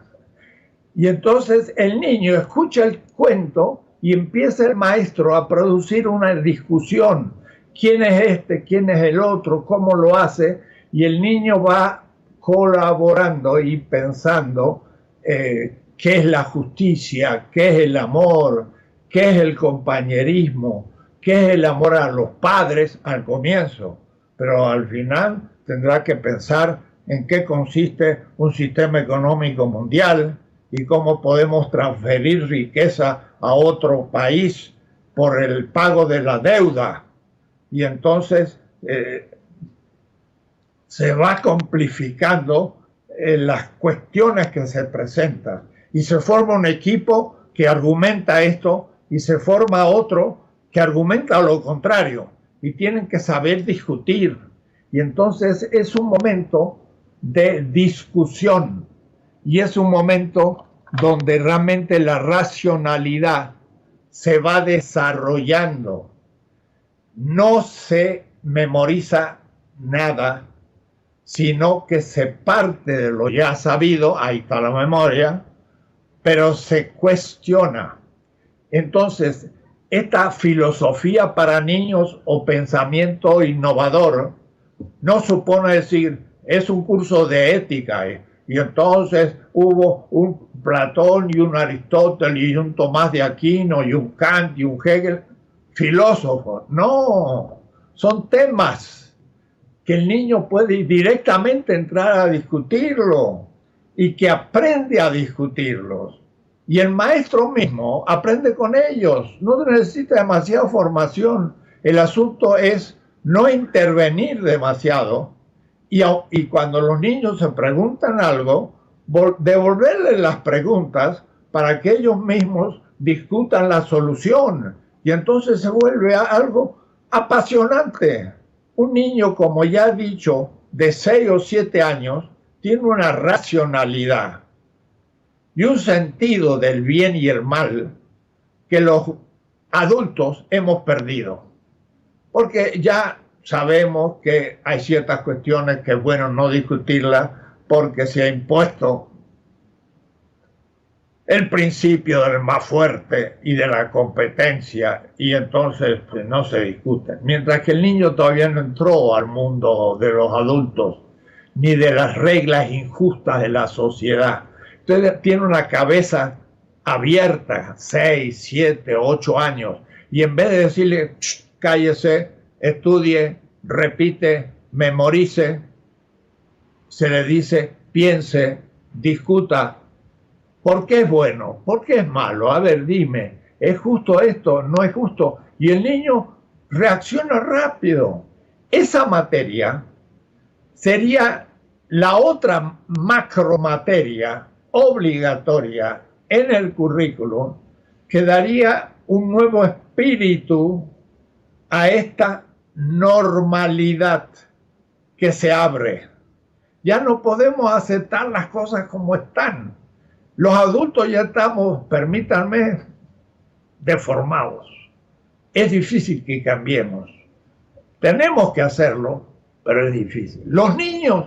Y entonces el niño escucha el cuento y empieza el maestro a producir una discusión. ¿Quién es este? ¿Quién es el otro? ¿Cómo lo hace? Y el niño va colaborando y pensando qué es la justicia, qué es el amor, qué es el compañerismo, qué es el amor a los padres al comienzo, pero al final tendrá que pensar en qué consiste un sistema económico mundial y cómo podemos transferir riqueza a otro país por el pago de la deuda. Y entonces se va complicando las cuestiones que se presentan. Y se forma un equipo que argumenta esto y se forma otro que argumenta lo contrario. Y tienen que saber discutir. Y entonces es un momento de discusión. Y es un momento donde realmente la racionalidad se va desarrollando. No se memoriza nada, sino que se parte de lo ya sabido, ahí está la memoria, pero se cuestiona. Entonces, esta filosofía para niños o pensamiento innovador no supone decir, es un curso de ética, y entonces hubo un Platón y un Aristóteles y un Tomás de Aquino y un Kant y un Hegel, filósofos. No, son temas que el niño puede directamente entrar a discutirlo y que aprende a discutirlos. Y el maestro mismo aprende con ellos, no necesita demasiada formación. El asunto es no intervenir demasiado y cuando los niños se preguntan algo, devolverles las preguntas para que ellos mismos discutan la solución. Y entonces se vuelve algo apasionante. Un niño, como ya he dicho, de 6 o 7 años, tiene una racionalidad y un sentido del bien y el mal que los adultos hemos perdido. Porque ya sabemos que hay ciertas cuestiones que es bueno no discutirlas porque se ha impuesto el principio del más fuerte y de la competencia y entonces pues, no se discuten. Mientras que el niño todavía no entró al mundo de los adultos ni de las reglas injustas de la sociedad. Entonces tiene una cabeza abierta, 6, 7, 8 años, y en vez de decirle, cállese, estudie, repite, memorice, se le dice, piense, discuta. ¿Por qué es bueno? ¿Por qué es malo? A ver, dime, ¿es justo esto? ¿No es justo? Y el niño reacciona rápido. Esa materia sería la otra macromateria obligatoria en el currículum que daría un nuevo espíritu a esta normalidad que se abre. Ya no podemos aceptar las cosas como están. Los adultos ya estamos, permítanme, deformados. Es difícil que cambiemos. Tenemos que hacerlo, pero es difícil. Los niños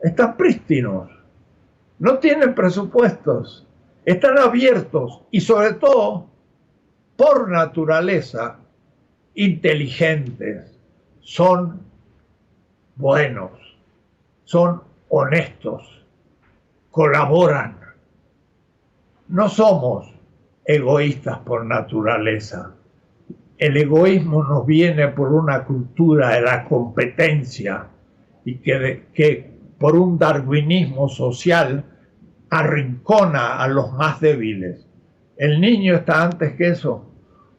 están prístinos, no tienen presupuestos, están abiertos y sobre todo, por naturaleza, inteligentes, son buenos, son honestos, colaboran. No somos egoístas por naturaleza. El egoísmo nos viene por una cultura de la competencia y que por un darwinismo social arrincona a los más débiles. El niño está antes que eso.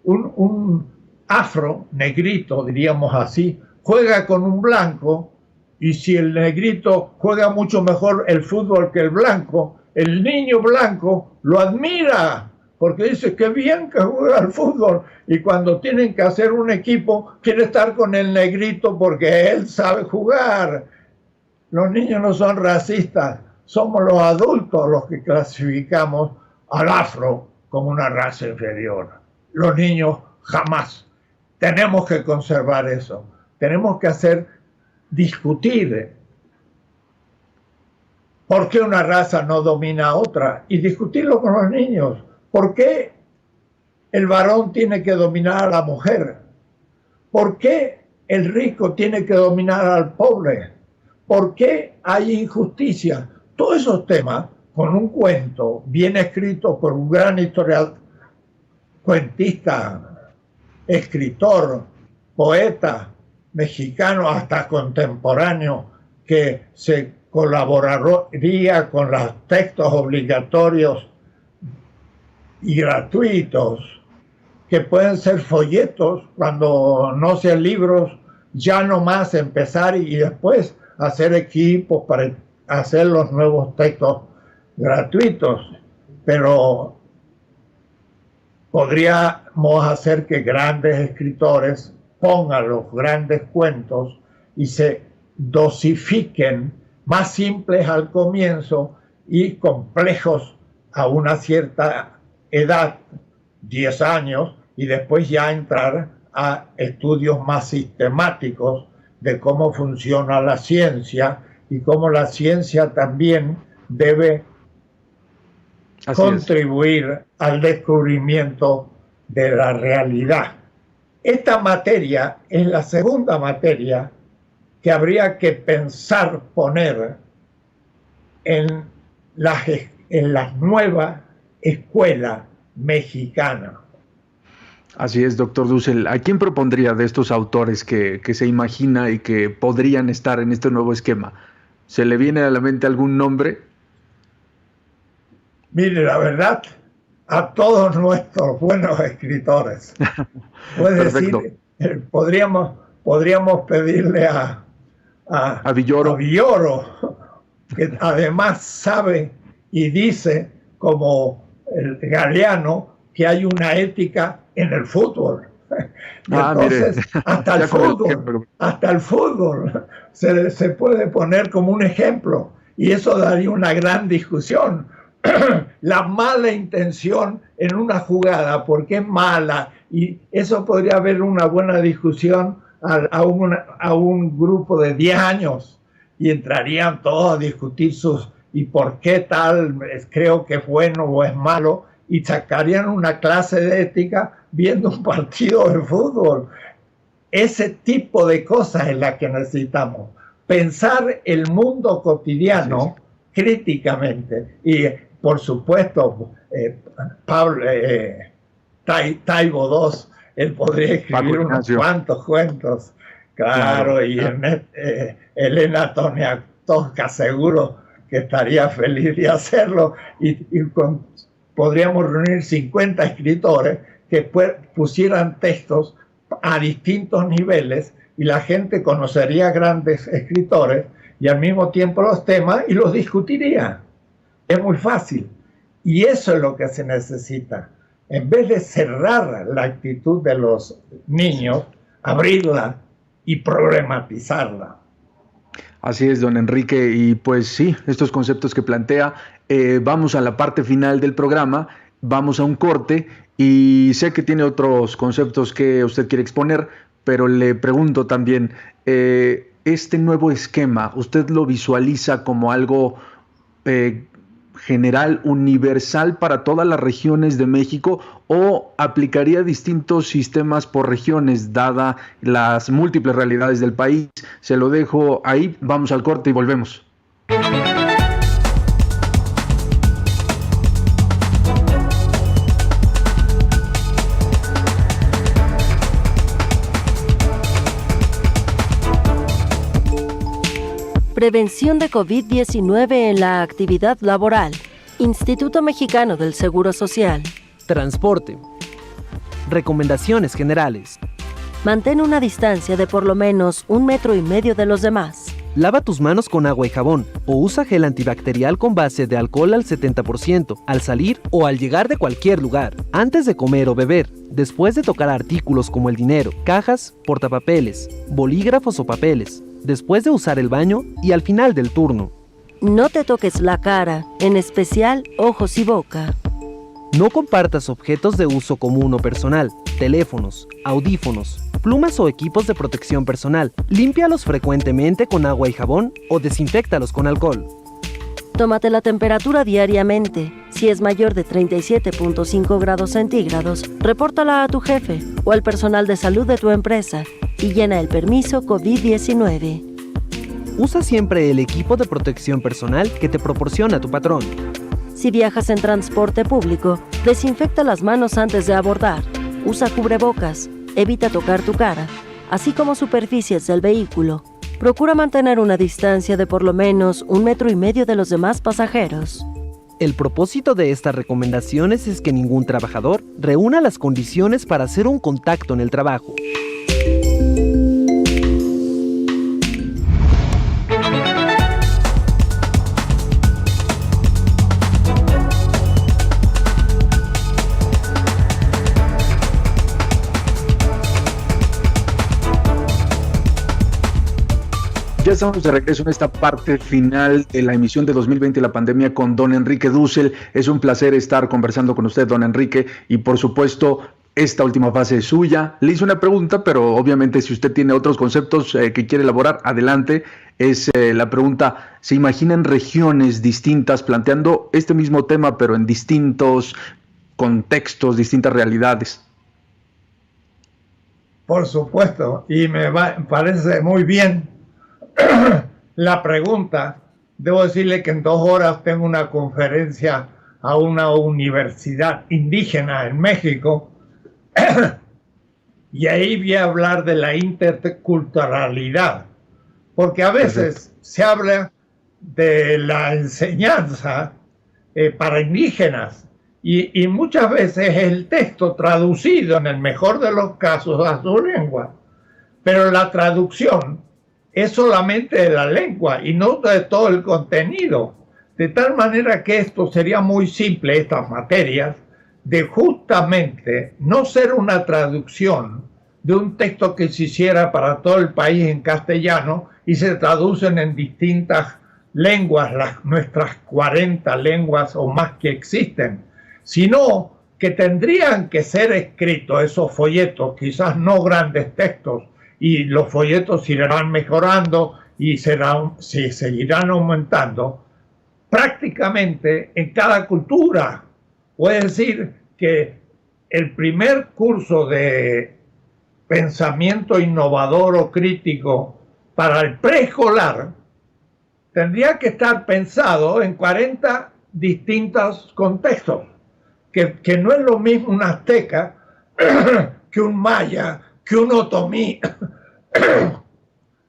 Un afro, negrito, diríamos así, juega con un blanco y si el negrito juega mucho mejor el fútbol que el blanco, el niño blanco lo admira porque dice que bien que juega al fútbol y cuando tienen que hacer un equipo quiere estar con el negrito porque él sabe jugar. Los niños no son racistas, somos los adultos los que clasificamos al afro como una raza inferior. Los niños jamás. Tenemos que conservar eso. Tenemos que discutir por qué una raza no domina a otra y discutirlo con los niños. ¿Por qué el varón tiene que dominar a la mujer? ¿Por qué el rico tiene que dominar al pobre? ¿por qué hay injusticia? Todos esos temas, con un cuento bien escrito por un gran historiador, cuentista, escritor, poeta mexicano, hasta contemporáneo, que se colaboraría con los textos obligatorios y gratuitos, que pueden ser folletos, cuando no sean libros, ya no más empezar y después hacer equipos para hacer los nuevos textos gratuitos. Pero podríamos hacer que grandes escritores pongan los grandes cuentos y se dosifiquen, más simples al comienzo y complejos a una cierta edad, 10 años, y después ya entrar a estudios más sistemáticos de cómo funciona la ciencia y cómo la ciencia también debe contribuir al descubrimiento de la realidad. Esta materia es la segunda materia que habría que pensar poner en la nueva escuela mexicana. Así es, doctor Dussel. ¿A quién propondría de estos autores que se imagina y que podrían estar en este nuevo esquema? ¿Se le viene a la mente algún nombre? Mire, la verdad, a todos nuestros buenos escritores. Puede decir, podríamos pedirle a Villoro, que además sabe y dice, como el Galeano, que hay una ética en el fútbol. Entonces, hasta el fútbol se puede poner como un ejemplo, y eso daría una gran discusión. La mala intención en una jugada, ¿por qué es mala? Y eso podría haber una buena discusión a un grupo de 10 años, y entrarían todos a discutir y por qué tal creo que es bueno o es malo, y sacarían una clase de ética viendo un partido de fútbol. Ese tipo de cosas es la que necesitamos. Pensar el mundo cotidiano críticamente. Y por supuesto, Taibo II, él podría escribir unos cuantos cuentos. Claro. Y Elena Poniatowska seguro que estaría feliz de hacerlo. Podríamos reunir 50 escritores que pusieran textos a distintos niveles, y la gente conocería grandes escritores y al mismo tiempo los temas y los discutiría. Es muy fácil. Y eso es lo que se necesita. En vez de cerrar la actitud de los niños, abrirla y problematizarla. Así es, don Enrique, y pues sí, estos conceptos que plantea, vamos a la parte final del programa, vamos a un corte, y sé que tiene otros conceptos que usted quiere exponer, pero le pregunto también, este nuevo esquema, ¿usted lo visualiza como algo general, universal para todas las regiones de México, o aplicaría distintos sistemas por regiones, dada las múltiples realidades del país? Se lo dejo ahí, vamos al corte y volvemos. Prevención de COVID-19 en la actividad laboral. Instituto Mexicano del Seguro Social. Transporte. Recomendaciones generales. Mantén una distancia de por lo menos 1,5 metros de los demás. Lava tus manos con agua y jabón o usa gel antibacterial con base de alcohol al 70% al salir o al llegar de cualquier lugar, antes de comer o beber, después de tocar artículos como el dinero, cajas, portapapeles, bolígrafos o papeles, después de usar el baño y al final del turno. No te toques la cara, en especial ojos y boca. No compartas objetos de uso común o personal, teléfonos, audífonos, plumas o equipos de protección personal. Límpialos frecuentemente con agua y jabón o desinféctalos con alcohol. Tómate la temperatura diariamente. Si es mayor de 37.5 grados centígrados, repórtala a tu jefe o al personal de salud de tu empresa y llena el permiso COVID-19. Usa siempre el equipo de protección personal que te proporciona tu patrón. Si viajas en transporte público, desinfecta las manos antes de abordar. Usa cubrebocas, evita tocar tu cara, así como superficies del vehículo. Procura mantener una distancia de por lo menos 1,5 metros de los demás pasajeros. El propósito de estas recomendaciones es que ningún trabajador reúna las condiciones para hacer un contacto en el trabajo. Ya estamos de regreso en esta parte final de la emisión de 2020 de la pandemia con don Enrique Dussel. Es un placer estar conversando con usted, don Enrique, y por supuesto esta última fase es suya. Le hice una pregunta, pero obviamente si usted tiene otros conceptos que quiere elaborar, adelante. Es la pregunta: ¿se imaginan regiones distintas planteando este mismo tema, pero en distintos contextos, distintas realidades? Por supuesto, y me parece muy bien la pregunta. Debo decirle que en 2 horas tengo una conferencia a una universidad indígena en México y ahí voy a hablar de la interculturalidad, porque a veces se habla de la enseñanza para indígenas y muchas veces el texto traducido en el mejor de los casos a su lengua, pero la traducción es solamente de la lengua y no de todo el contenido. De tal manera que esto sería muy simple, estas materias, de justamente no ser una traducción de un texto que se hiciera para todo el país en castellano y se traducen en distintas lenguas, nuestras 40 lenguas o más que existen, sino que tendrían que ser escritos esos folletos, quizás no grandes textos, y los folletos irán mejorando y se seguirán aumentando prácticamente en cada cultura. Puede decir que el primer curso de pensamiento innovador o crítico para el preescolar tendría que estar pensado en 40 distintos contextos, que no es lo mismo un azteca que un maya, que un otomí,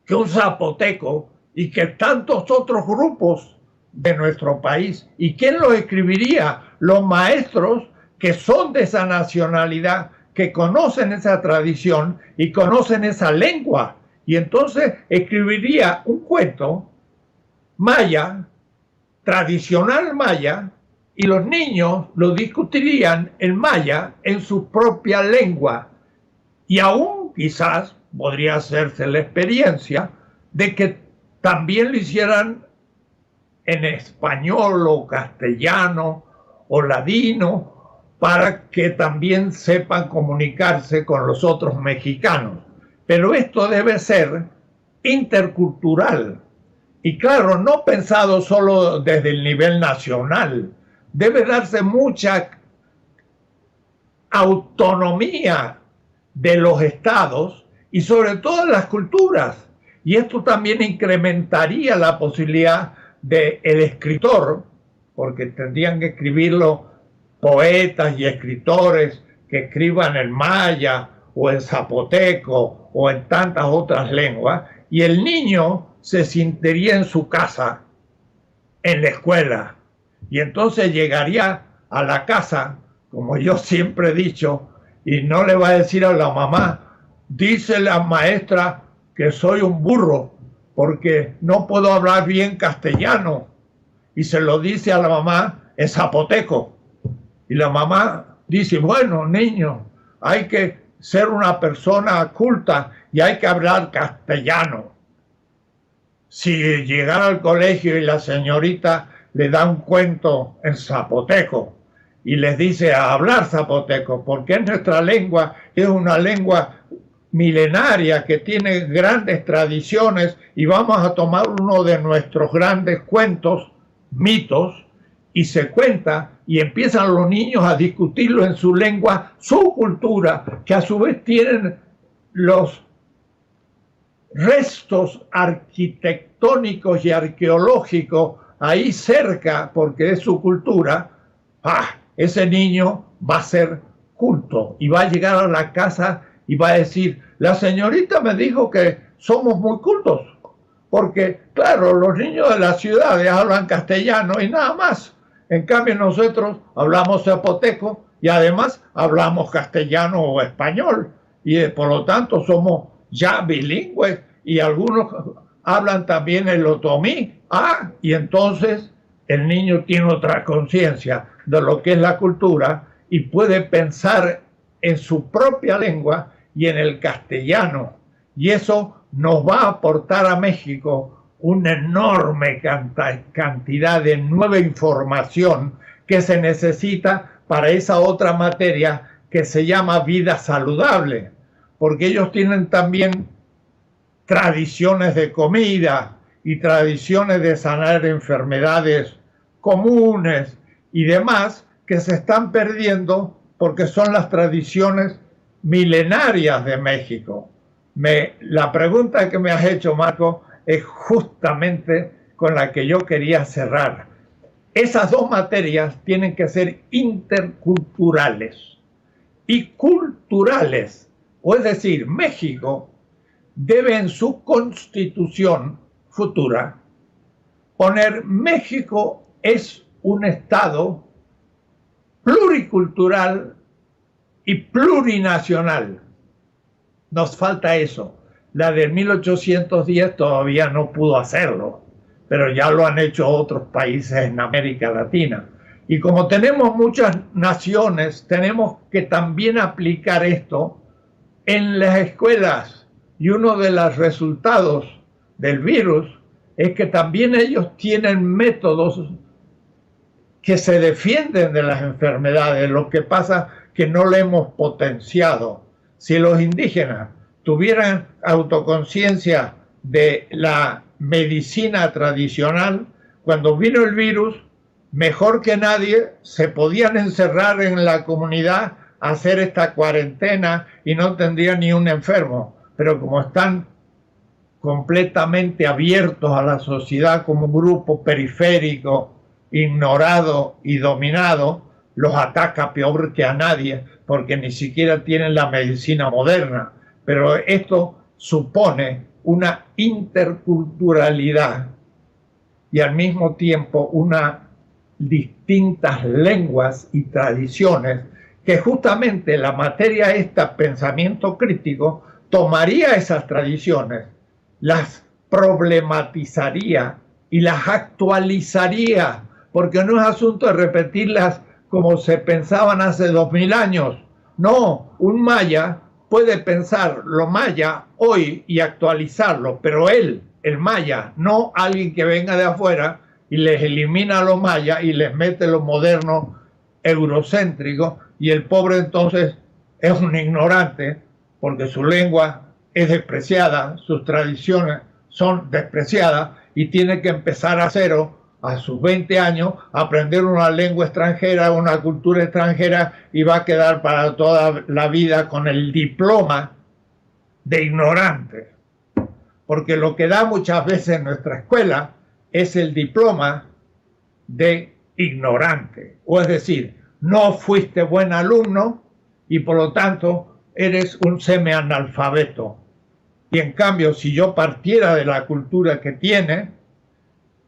que un zapoteco y que tantos otros grupos de nuestro país. ¿Y quién los escribiría? Los maestros que son de esa nacionalidad, que conocen esa tradición y conocen esa lengua. Y entonces escribiría un cuento maya, tradicional maya, y los niños lo discutirían en maya en su propia lengua. Y aún quizás podría hacerse la experiencia de que también lo hicieran en español o castellano o ladino, para que también sepan comunicarse con los otros mexicanos. Pero esto debe ser intercultural. Y claro, no pensado solo desde el nivel nacional. Debe darse mucha autonomía de los estados y sobre todo las culturas. Y esto también incrementaría la posibilidad del escritor, porque tendrían que escribirlo poetas y escritores que escriban en maya o en zapoteco o en tantas otras lenguas, y el niño se sentiría en su casa, en la escuela, y entonces llegaría a la casa, como yo siempre he dicho, y no le va a decir a la mamá: dice la maestra que soy un burro porque no puedo hablar bien castellano, y se lo dice a la mamá en zapoteco, y la mamá dice: bueno, niño, hay que ser una persona culta y hay que hablar castellano. Si llegara al colegio y la señorita le da un cuento en zapoteco y les dice a hablar zapoteco, porque nuestra lengua es una lengua milenaria que tiene grandes tradiciones, y vamos a tomar uno de nuestros grandes cuentos, mitos, y se cuenta y empiezan los niños a discutirlo en su lengua, su cultura, que a su vez tienen los restos arquitectónicos y arqueológicos ahí cerca, porque es su cultura, ese niño va a ser culto y va a llegar a la casa y va a decir, la señorita me dijo que somos muy cultos, porque claro, los niños de las ciudades hablan castellano y nada más. En cambio nosotros hablamos zapoteco y además hablamos castellano o español y por lo tanto somos ya bilingües y algunos hablan también el otomí. Y entonces el niño tiene otra conciencia de lo que es la cultura y puede pensar en su propia lengua y en el castellano. Y eso nos va a aportar a México una enorme cantidad de nueva información que se necesita para esa otra materia que se llama vida saludable, porque ellos tienen también tradiciones de comida y tradiciones de sanar enfermedades comunes y demás que se están perdiendo porque son las tradiciones milenarias de México. La pregunta que me has hecho, Marco, es justamente con la que yo quería cerrar. Esas dos materias tienen que ser interculturales y culturales. O es decir, México debe en su constitución futura poner México es un estado pluricultural y plurinacional. Nos falta eso. La de 1810 todavía no pudo hacerlo, pero ya lo han hecho otros países en América Latina. Y como tenemos muchas naciones, tenemos que también aplicar esto en las escuelas. Y uno de los resultados del virus es que también ellos tienen métodos que se defienden de las enfermedades. Lo que pasa que no le hemos potenciado. Si los indígenas tuvieran autoconciencia de la medicina tradicional, cuando vino el virus, mejor que nadie se podían encerrar en la comunidad, hacer esta cuarentena y no tendrían ni un enfermo. Pero como están completamente abiertos a la sociedad como un grupo periférico, ignorado y dominado, los ataca peor que a nadie, porque ni siquiera tienen la medicina moderna. Pero esto supone una interculturalidad y al mismo tiempo unas distintas lenguas y tradiciones que justamente la materia esta, pensamiento crítico, tomaría esas tradiciones, las problematizaría y las actualizaría, porque no es asunto de repetirlas como se pensaban hace 2000 años. No, un maya puede pensar lo maya hoy y actualizarlo, pero él, el maya, no alguien que venga de afuera y les elimina lo maya y les mete lo moderno eurocéntrico, y el pobre entonces es un ignorante porque su lengua es despreciada, sus tradiciones son despreciadas y tiene que empezar a cero a sus 20 años, aprender una lengua extranjera, una cultura extranjera, y va a quedar para toda la vida con el diploma de ignorante. Porque lo que da muchas veces en nuestra escuela es el diploma de ignorante. O es decir, no fuiste buen alumno y por lo tanto eres un semianalfabeto. Y en cambio, si yo partiera de la cultura que tiene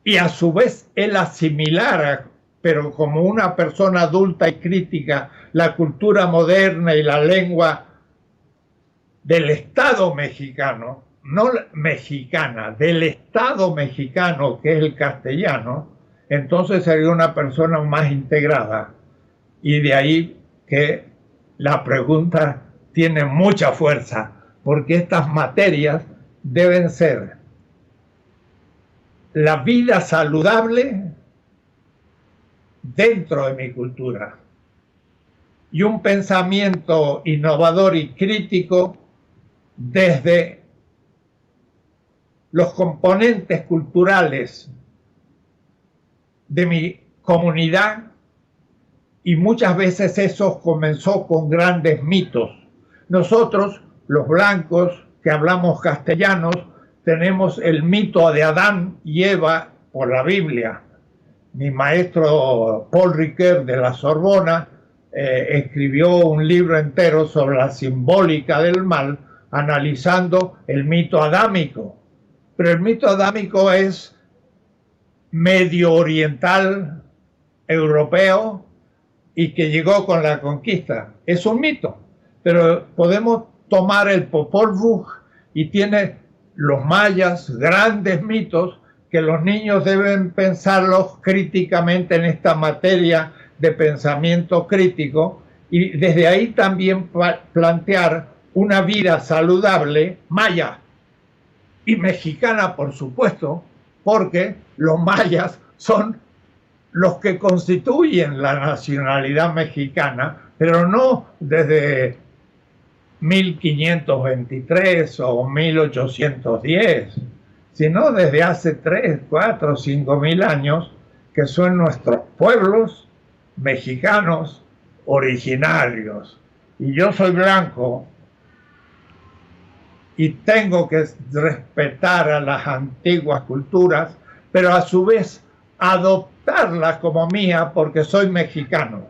y a su vez él asimilara, pero como una persona adulta y crítica, la cultura moderna y la lengua del Estado mexicano, no mexicana, del Estado mexicano, que es el castellano, entonces sería una persona más integrada. Y de ahí que la pregunta tiene mucha fuerza, porque estas materias deben ser la vida saludable dentro de mi cultura y un pensamiento innovador y crítico desde los componentes culturales de mi comunidad, y muchas veces eso comenzó con grandes mitos. Nosotros, los blancos que hablamos castellanos, tenemos el mito de Adán y Eva por la Biblia. Mi maestro Paul Ricoeur de la Sorbona escribió un libro entero sobre la simbólica del mal, analizando el mito adámico. Pero el mito adámico es medio oriental, europeo, y que llegó con la conquista. Es un mito, pero podemos tomar el Popol Vuh y tiene los mayas, grandes mitos, que los niños deben pensarlos críticamente en esta materia de pensamiento crítico, y desde ahí también plantear una vida saludable maya y mexicana, por supuesto, porque los mayas son los que constituyen la nacionalidad mexicana, pero no desde 1523 o 1810, sino desde hace 3, 4, 5 mil años, que son nuestros pueblos mexicanos originarios. Y yo soy blanco y tengo que respetar a las antiguas culturas, pero a su vez adoptarlas como mía porque soy mexicano.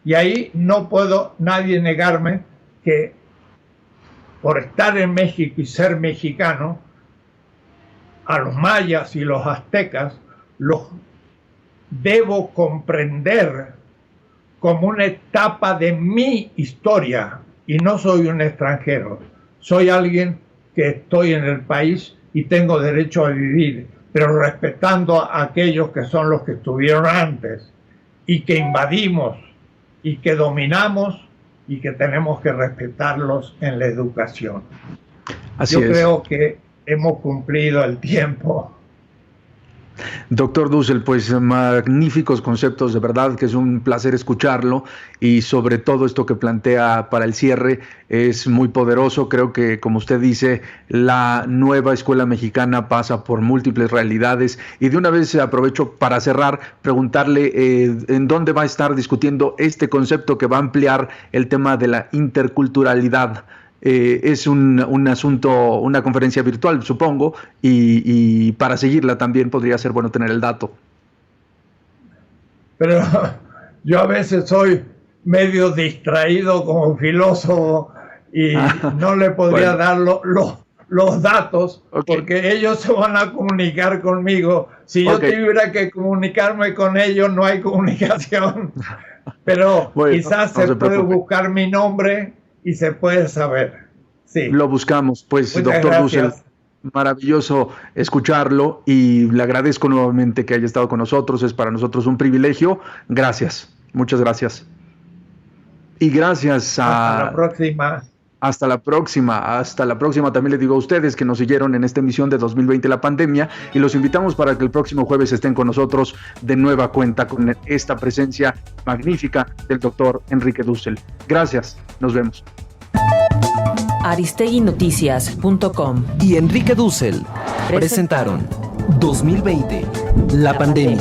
Y ahí no puedo nadie negarme que por estar en México y ser mexicano, a los mayas y los aztecas los debo comprender como una etapa de mi historia, y no soy un extranjero, soy alguien que estoy en el país y tengo derecho a vivir, pero respetando a aquellos que son los que estuvieron antes y que invadimos y que dominamos y que tenemos que respetarlos en la educación. Así Yo es. creo que hemos cumplido el tiempo. Doctor Dussel, pues magníficos conceptos, de verdad que es un placer escucharlo, y sobre todo esto que plantea para el cierre es muy poderoso. Creo que, como usted dice, la nueva escuela mexicana pasa por múltiples realidades, y de una vez aprovecho para cerrar, preguntarle en dónde va a estar discutiendo este concepto que va a ampliar el tema de la interculturalidad. Es un asunto, una conferencia virtual, supongo, y para seguirla también podría ser bueno tener el dato. Pero yo a veces soy medio distraído como filósofo y no le podría dar los datos, porque ellos se van a comunicar conmigo. Si yo tuviera que comunicarme con ellos, no hay comunicación. Pero bueno, quizás se puede buscar mi nombre y se puede saber. Sí. Lo buscamos. Pues, muchas doctor Dussel, gracias. maravilloso escucharlo, y le agradezco nuevamente que haya estado con nosotros. Es para nosotros un privilegio. Gracias. Muchas gracias. Y gracias a... Hasta la próxima. Hasta la próxima, hasta la próxima. También les digo a ustedes que nos siguieron en esta emisión de 2020 la pandemia, y los invitamos para que el próximo jueves estén con nosotros de nueva cuenta con esta presencia magnífica del doctor Enrique Dussel. Gracias, nos vemos. aristeguinoticias.com y Enrique Dussel presentaron 2020, la pandemia.